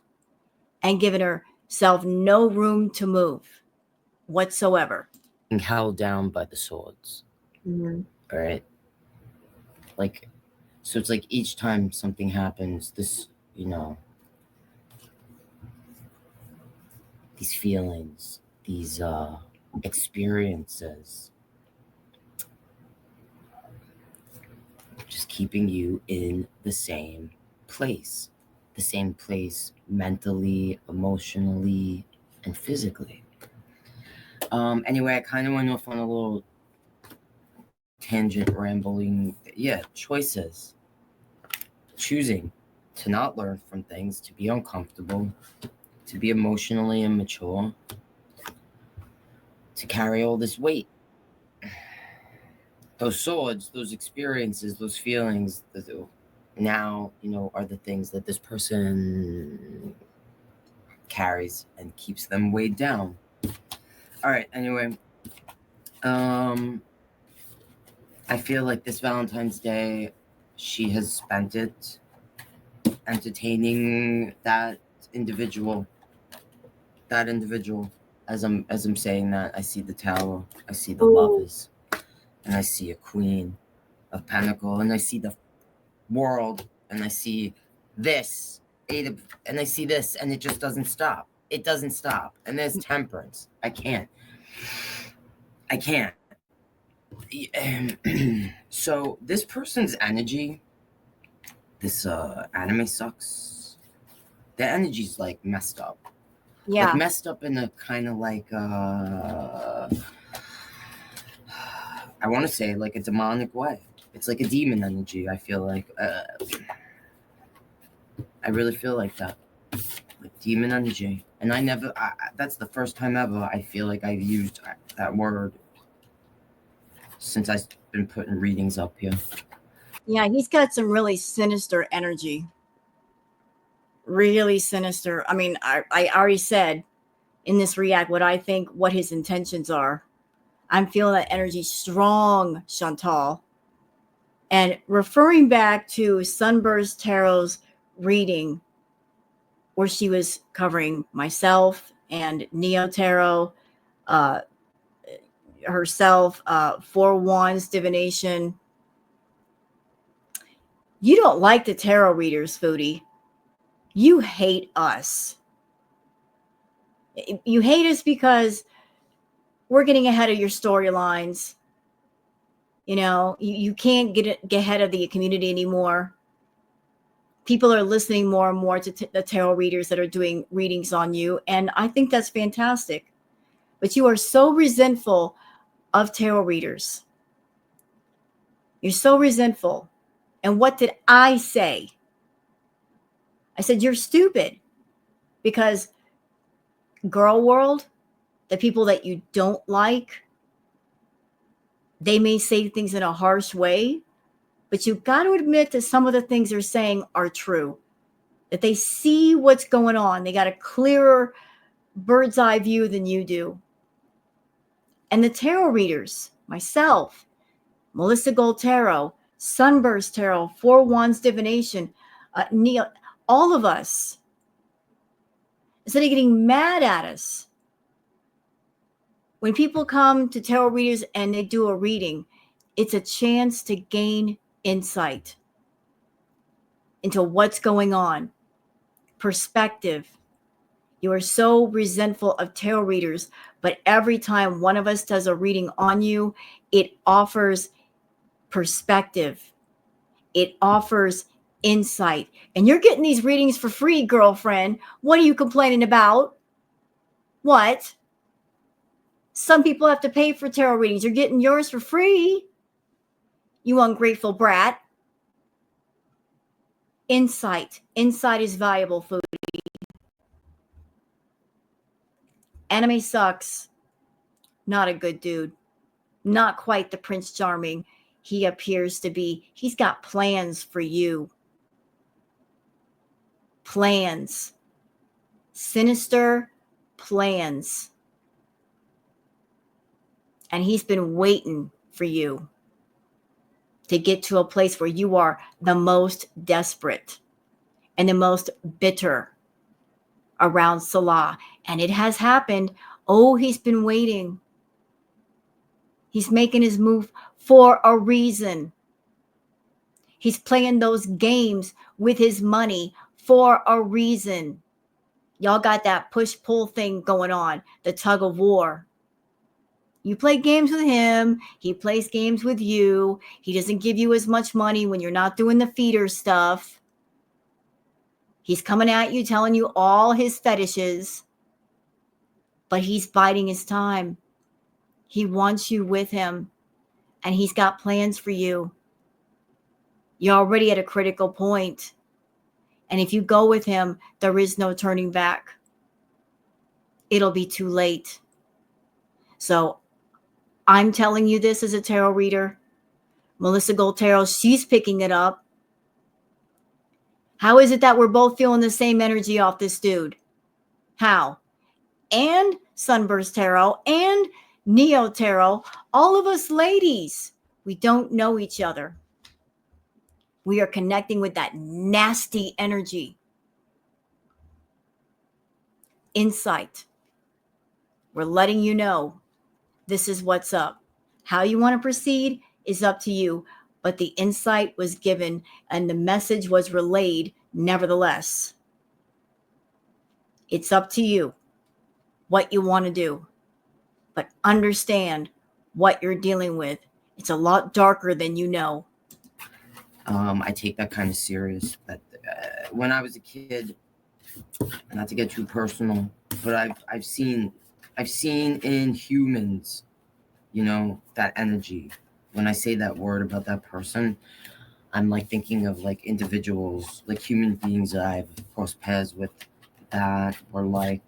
and given herself no room to move whatsoever. Held down by the swords. Mhm. All right. Like, so it's like each time something happens, this, you know, these feelings, these experiences, just keeping you in the same place mentally, emotionally, and physically. Anyway, I kind of went off on a little tangent rambling. Yeah, choices. Choosing to not learn from things, to be uncomfortable, to be emotionally immature, to carry all this weight. Those swords, those experiences, those feelings, now, are the things that this person carries and keeps them weighed down. All right, anyway, um, I feel like this Valentine's Day, she has spent it entertaining individual. That individual. As I'm saying that, I see the tower, I see the Ooh. lovers, and I see a queen of pentacle, and I see the world, and I see this and I see this, and it just doesn't stop. It doesn't stop. And there's temperance. I can't. So this person's energy, this anime sucks. Their energy's like messed up. Like Yeah. messed up in a kind of like I want to say like a demonic way. It's like a demon energy. I feel like I really feel like that, like demon energy. And that's the first time ever I feel like I've used that word since I've been putting readings up here. Yeah, he's got some really sinister energy. Really sinister. I mean, I already said in this react what I think, what his intentions are. I'm feeling that energy strong, Chantal. And referring back to Sunburst Tarot's reading, where she was covering myself and Neo Tarot, uh, herself, Four Wands divination. You don't like the tarot readers, Foodie. You hate us. You hate us because we're getting ahead of your storylines. You can't get ahead of the community anymore. People are listening more and more to the tarot readers that are doing readings on you. And I think that's fantastic. But you are so resentful of tarot readers. You're so resentful. And what did I say? I said, you're stupid because girl world, the people that you don't like, they may say things in a harsh way, but you've got to admit that some of the things they're saying are true, that they see what's going on. They got a clearer bird's eye view than you do. And the tarot readers, myself, Melissa Gold Tarot, Sunburst Tarot, Four Wands Divination, Neil, all of us, instead of getting mad at us, when people come to tarot readers and they do a reading, it's a chance to gain insight into what's going on, perspective. You are so resentful of tarot readers, but every time one of us does a reading on you, it offers perspective. It offers insight. And you're getting these readings for free, girlfriend. What are you complaining about? What? Some people have to pay for tarot readings. You're getting yours for free. You ungrateful brat. Insight. Insight is valuable, food. Anime sucks. Not a good dude. Not quite the Prince Charming he appears to be. He's got plans for you. Plans. Sinister plans. And he's been waiting for you to get to a place where you are the most desperate and the most bitter around Salah. And it has happened. Oh, he's been waiting. He's making his move for a reason. He's playing those games with his money for a reason. Y'all got that push-pull thing going on, the tug of war. You play games with him. He plays games with you. He doesn't give you as much money when you're not doing the feeder stuff. He's coming at you, telling you all his fetishes. But he's biding his time. He wants you with him. And he's got plans for you. You're already at a critical point. And if you go with him, there is no turning back. It'll be too late. So I'm telling you this as a tarot reader. Melissa Gold Tarot, she's picking it up. How is it that we're both feeling the same energy off this dude? How? And Sunburst Tarot and Neo Tarot, all of us ladies, we don't know each other. We are connecting with that nasty energy. Insight. We're letting you know this is what's up. How you want to proceed is up to you, but the insight was given and the message was relayed nevertheless. It's up to you what you want to do, but understand what you're dealing with. It's a lot darker than you know. I take that kind of serious. But when I was a kid, not to get too personal, but I've seen in humans, that energy. When I say that word about that person, I'm like thinking of like individuals, like human beings that I've crossed paths with that were like,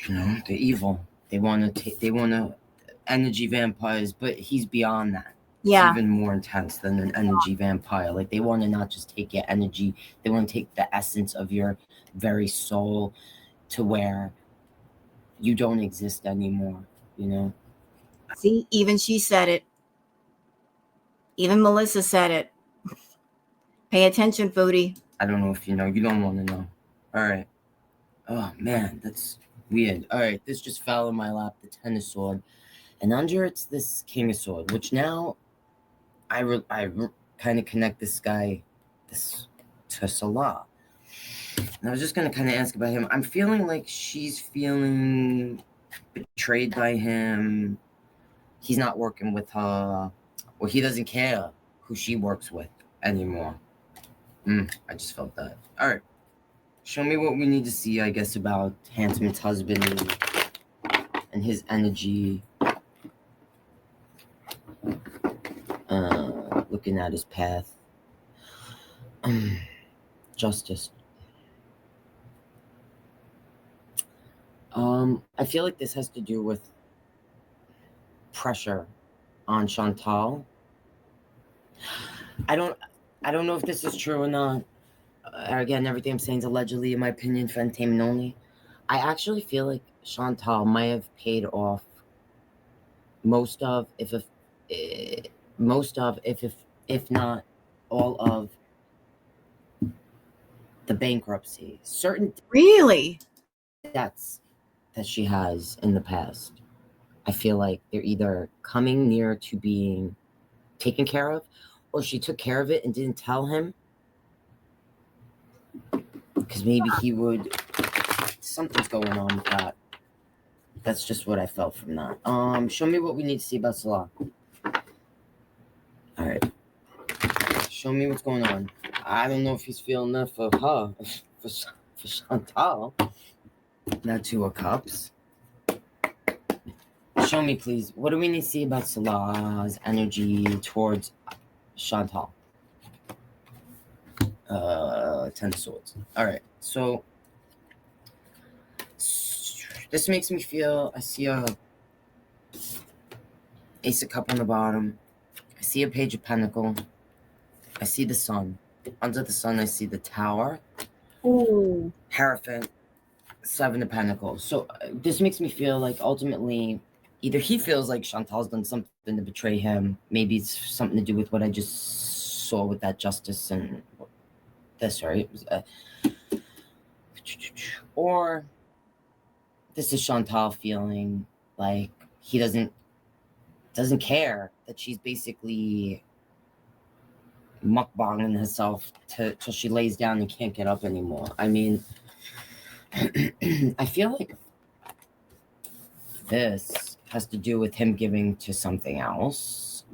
they're evil. They want to energy vampires, but he's beyond that. Yeah. It's even more intense than an energy vampire. Like they want to not just take your energy, they want to take the essence of your very soul to where you don't exist anymore, See, even she said it. Even Melissa said it. Pay attention, Foodie. I don't know if you know. You don't want to know. All right. Oh, man, that's weird. All right, this just fell in my lap, the Ten of Sword. And under it's this King of Sword, which now I kind of connect this guy to Salah. And I was just going to kind of ask about him. I'm feeling like she's feeling betrayed by him. He's not working with her, or he doesn't care who she works with anymore. I just felt that. All right. Show me what we need to see, I guess, about Handsman's husband and his energy. Looking at his path. Justice. I feel like this has to do with pressure on Chantal. I don't know if this is true or not. Again, everything I'm saying is allegedly, in my opinion, for entertainment only. I actually feel like Chantal might have paid off most of, if not all of, the bankruptcy. Certain Really? debts that she has in the past, I feel like they're either coming near to being taken care of, or she took care of it and didn't tell him, because maybe he would. Something's going on with that. That's just what I felt from that. Show me what we need to see about Salah. All right. Show me what's going on. I don't know if he's feeling enough for her, for Chantal. Not Two of Cups. Show me, please. What do we need to see about Salah's energy towards Chantal? Ten of Swords. All right. So this makes me feel. I see a Ace of Cup on the bottom. I see a Page of Pentacle. I see the Sun. Under the Sun, I see the Tower. Ooh. Hierophant. Seven of Pentacles. So this makes me feel like ultimately either he feels like Chantal's done something to betray him. Maybe it's something to do with what I just saw with that Justice and this, right? Or this is Chantal feeling like he doesn't doesn't care that she's basically mukbanging herself till she lays down and can't get up anymore. I mean, I feel like this has to do with him giving to something else.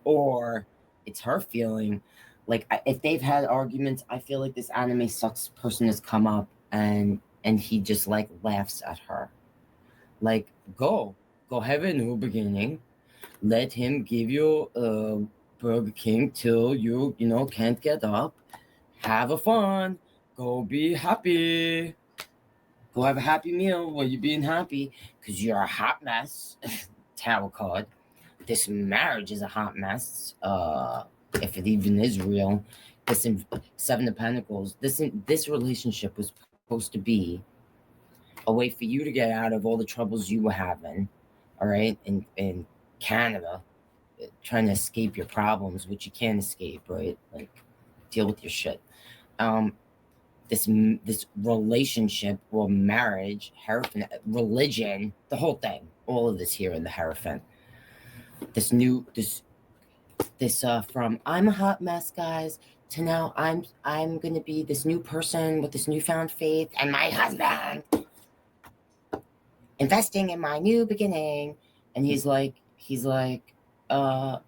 Or it's her feeling like if they've had arguments, I feel like this anime sucks person has come up and he just like laughs at her. Like, go have a new beginning. Let him give you Burger King till you can't get up. Have a fun. Go be happy. Go have a happy meal while you're being happy because you're a hot mess. Tarot card. This marriage is a hot mess. If it even is real. This Seven of Pentacles. This relationship was supposed to be a way for you to get out of all the troubles you were having. All right, in Canada, trying to escape your problems, which you can't escape, right? Like, deal with your shit. This relationship or marriage, Hierophant, religion, the whole thing, all of this here in the Hierophant. This from I'm a hot mess, guys, to now I'm gonna be this new person with this newfound faith and my husband investing in my new beginning. And he's like, what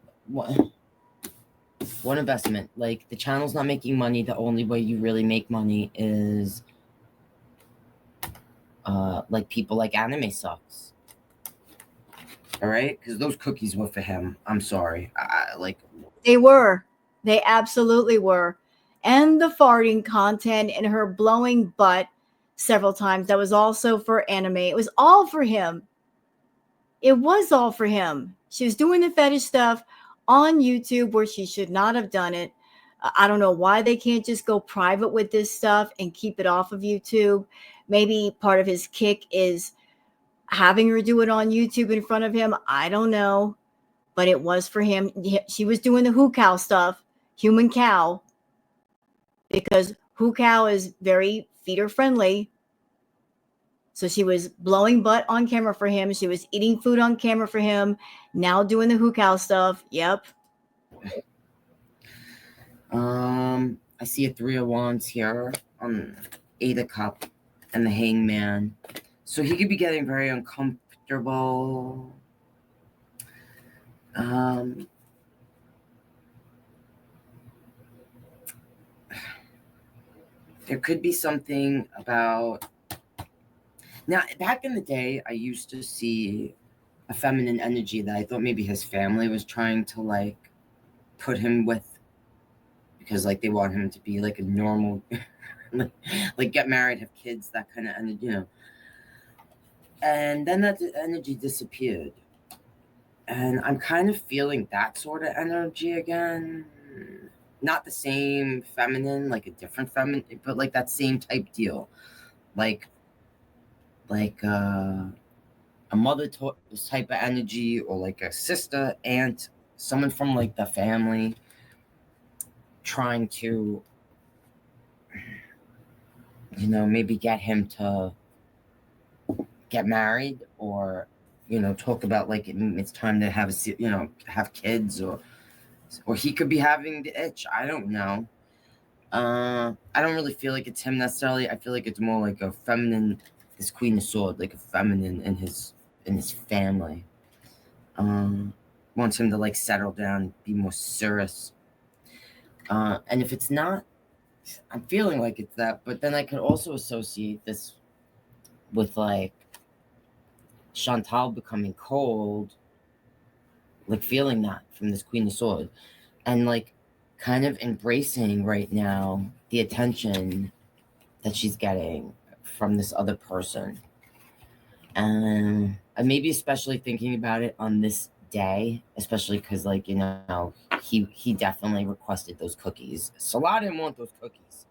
investment? Like, the channel's not making money. The only way you really make money is like people like anime sucks. All right, because those cookies were for him. I'm sorry. They absolutely were. And the farting content and her blowing butt several times, that was also for anime. It was all for him. It was all for him. She was doing the fetish stuff on YouTube where she should not have done it. I don't know why they can't just go private with this stuff and keep it off of YouTube. Maybe part of his kick is having her do it on YouTube in front of him. I don't know. But it was for him. She was doing the who cow stuff, human cow, because who cow is very feeder friendly. So she was blowing butt on camera for him. She was eating food on camera for him. Now doing the who cow stuff. Yep. I see a 3 of Wands here on 8 of Cup and the Hangman. So he could be getting very uncomfortable. There could be something about... Now, back in the day, I used to see a feminine energy that I thought maybe his family was trying to, like, put him with, because, like, they want him to be, like, a normal, like, get married, have kids, that kind of energy, you know. And then that energy disappeared. And I'm kind of feeling that sort of energy again. Not the same feminine, like a different feminine, but like that same type deal. Like a mother type of energy, or like a sister, aunt, someone from like the family trying to, you know, maybe get him to get married, or, you know, talk about like it's time to have have kids, or he could be having the itch. I don't know. I don't really feel like it's him necessarily. I feel like it's more like a feminine, this Queen of Swords, like a feminine in his family. Wants him to like settle down, be more serious. And if it's not, I'm feeling like it's that, but then I could also associate this with like Chantal becoming cold, like feeling that from this Queen of Swords, and like kind of embracing right now the attention that she's getting from this other person. And maybe especially thinking about it on this day, especially because, like, you know, he definitely requested those cookies. Salah didn't want those cookies.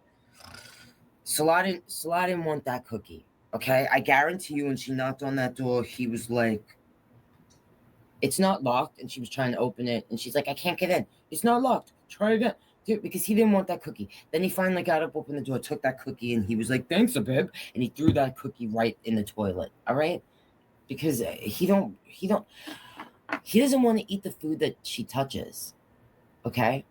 Salah didn't want that cookie. Okay, I guarantee you, when she knocked on that door, he was like, it's not locked, and she was trying to open it, and she's like, I can't get in. It's not locked. Try again. Dude, because he didn't want that cookie. Then he finally got up, opened the door, took that cookie, and he was like, thanks, Abib. And he threw that cookie right in the toilet. All right? because he doesn't want to eat the food that she touches. Okay?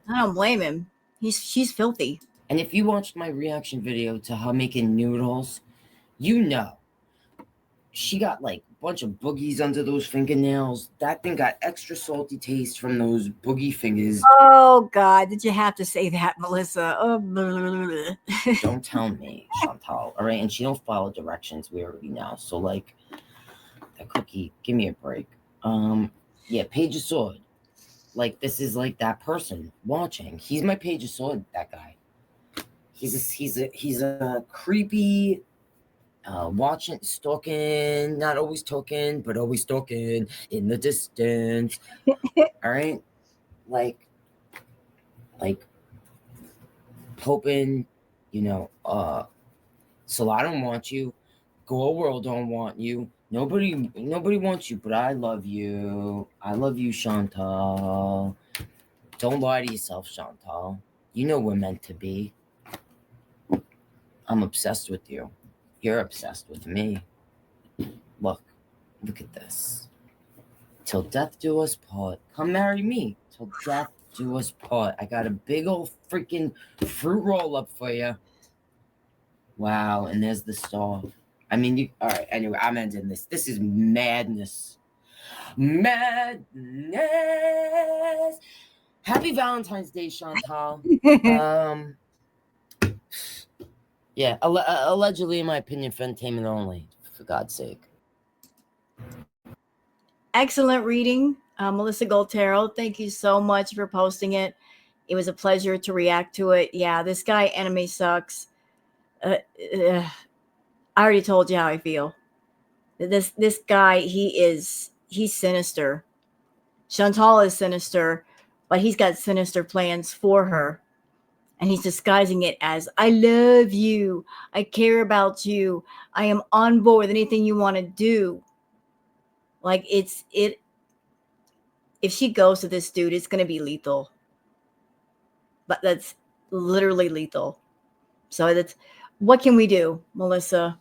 I don't blame him. She's filthy. And if you watched my reaction video to her making noodles, you know she got like a bunch of boogies under those fingernails. That thing got extra salty taste from those boogie fingers. Oh God, did you have to say that, Melissa? Oh, blah, blah, blah. Don't tell me, Chantal. All right, and she don't follow directions. We already know. So like, that cookie, give me a break. Yeah, Page of Sword. Like, this is like that person watching. He's my Page of Sword. That guy. He's a creepy, watching, stalking, not always talking, but always stalking in the distance. All right, like hoping, so I don't want you. Go World don't want you. Nobody wants you, but I love you. I love you, Chantal. Don't lie to yourself, Chantal. You know we're meant to be. I'm obsessed with you. You're obsessed with me. Look at this. Till death do us part. Come marry me. Till death do us part. I got a big old freaking fruit roll up for you. Wow, and there's the star. I mean, all right, anyway, I'm ending this. This is madness. Madness. Happy Valentine's Day, Chantal. Yeah, allegedly, in my opinion, for entertainment only, for God's sake. Excellent reading, Melissa Goltero. Thank you so much for posting it. It was a pleasure to react to it. Yeah, this guy anime sucks. I already told you how I feel. This guy, he's sinister. Chantal is sinister, but he's got sinister plans for her. And he's disguising it as, I love you. I care about you. I am on board with anything you want to do. Like if she goes to this dude, it's going to be lethal. But that's literally lethal. So what can we do, Melissa?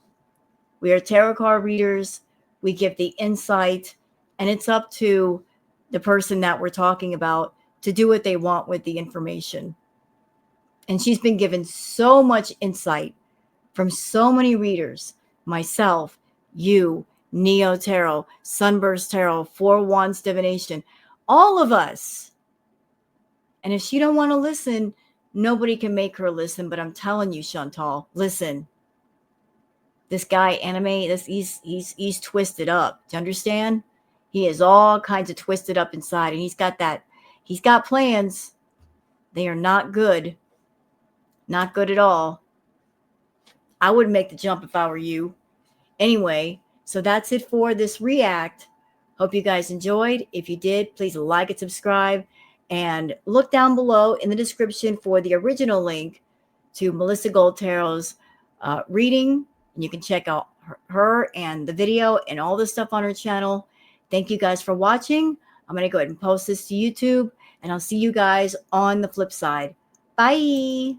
We are tarot card readers. We give the insight, and it's up to the person that we're talking about to do what they want with the information. And she's been given so much insight from so many readers, myself, you, Neo Tarot, Sunburst Tarot, Four Wands Divination, all of us. And if she don't want to listen, nobody can make her listen. But I'm telling you, Chantal, listen. This guy, anime, he's twisted up. Do you understand? He is all kinds of twisted up inside, and he's got plans. They are not good. Not good at all. I wouldn't make the jump if I were you. Anyway, so that's it for this react. Hope you guys enjoyed. If you did, please like and subscribe. And look down below in the description for the original link to Melissa Goltero's reading. And you can check out her and the video and all the stuff on her channel. Thank you guys for watching. I'm going to go ahead and post this to YouTube. And I'll see you guys on the flip side. Bye.